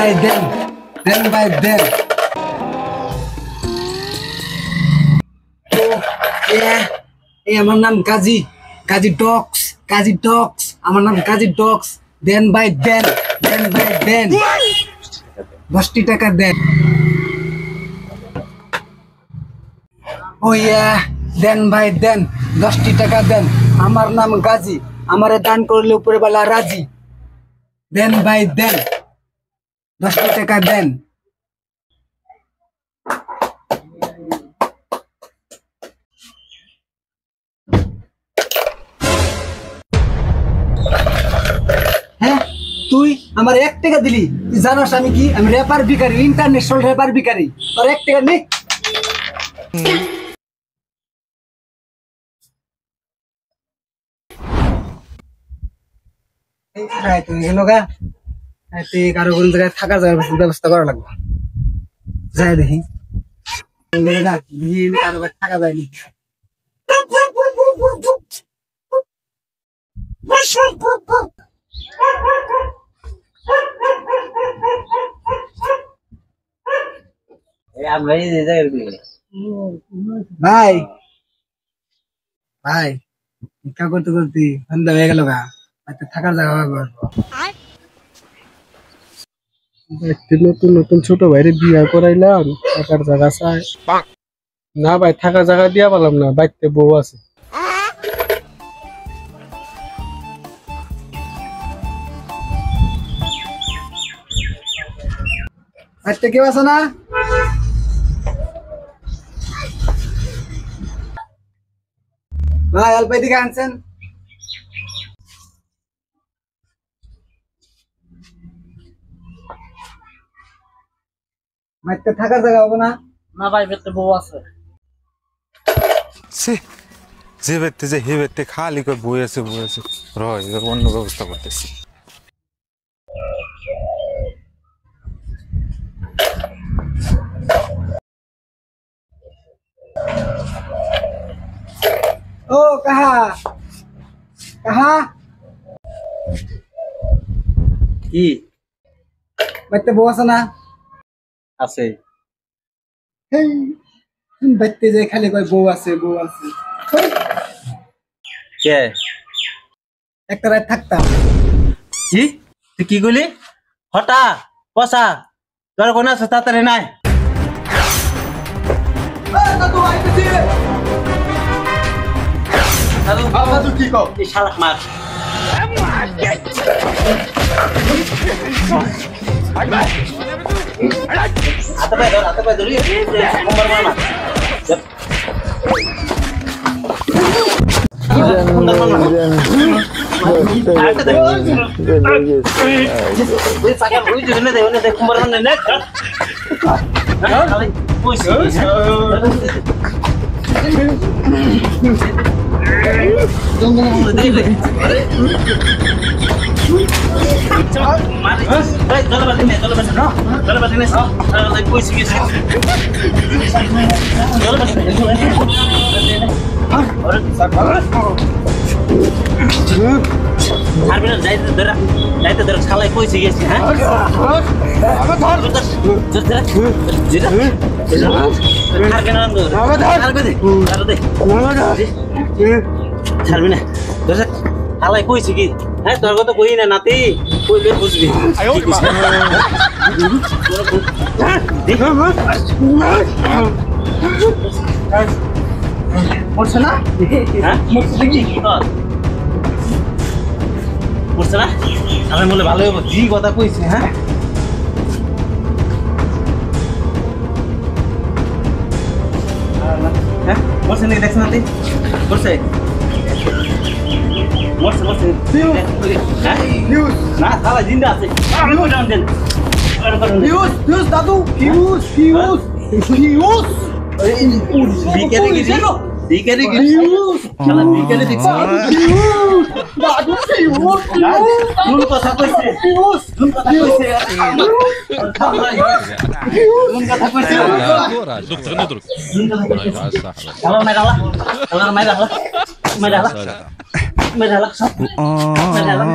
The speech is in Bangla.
ভাই দেন দেন ভাই দেন। এই আমার নাম কাজী, কাজী ডক্স, কাজী ডক্স, আমার নাম কাজী ডক্স। দেন ভাই দেন, দেন ভাই দেন, 10টি টাকা দেন। ও ইয়া, দেন ভাই দেন, 10টি টাকা দেন। আমার নাম গাজী, আমারে দান করলে উপরে বেলা রাজি। দেন ভাই দেন, 10টি টাকা দেন। হ্যাঁ, তুই আমার 1 টাকা দিলি? তুই জানাস আমি কি? আমি র্যাপার ভিখারি, ইন্টারন্যাশনাল র্যাপার ভিখারি। তোর 1 টাকা নেই। তুই গেল গা, তুই কারো কোন জায়গায় থাকার জায়গার ব্যবস্থা করা লাগবে। যাই দেখি কারো থাকা যায়নি। ভাই ভাই ভিক্ষা করতে করতে সন্ধ্যা হয়ে গেল গা, থাকার জায়গা নতুন নতুন ছোট ভাইরে বিয়া করাইলাম, থাকার জায়গা চাই না ভাই, থাকার জায়গা দিয়া পারলাম না, বাড়িতে বউ আছে। বাড়িতে কেউ আছে না? ভাই অল্প দিকে আনছেন। বাড়িতে থাকার জায়গা হবে না? না ভাই, বেতে বউ আছে। যে ব্যক্তি যে হে ব্যক্তি খালি করে বই আছে রয়, অন্য ব্যবস্থা করতেছি। ও কাহা কাহা কি বাড়িতে বউ আছে না? আছে? বাড়িতে যে খালি কয় বউ আছে বউ আছে। কে? একটা রাত থাকতাম। কি তুই কি কইলি? হঠা পচা, তোর কোন আছে তাড়াতাড়ি নাই। কি কও? এই শালাক মার। হাতে পায়ে ধরি কোমর মার না। খালাই কইছে গেছি। হ্যাঁ ছাড়বি না, খালাই কইছে কি? হ্যাঁ তোর কথা কই না নাতি, কইলে বুঝবি। পড়ছে না? হ্যাঁ পড়ছে না? আমি বলে ভালো হবো, জি কথা কইছে। হ্যাঁ হ্যাঁ পড়ছে নাকি দেখছ নাতি? পড়ছে মরছে মরছে। না খালা জিন্দা আছে। দাদু ফিউজ ফিউজ ফিউজ বিকেলে গেছি, বিকেলে গেছি শালা, বিকেলে দেখছি দাদু ফিউজ কোন কথা কইছে, কোন কথা কইছে, কোন কথা কইছে। শালা মেরালা, শালা মেরালা, মেরালা মেরালা, মেরালা।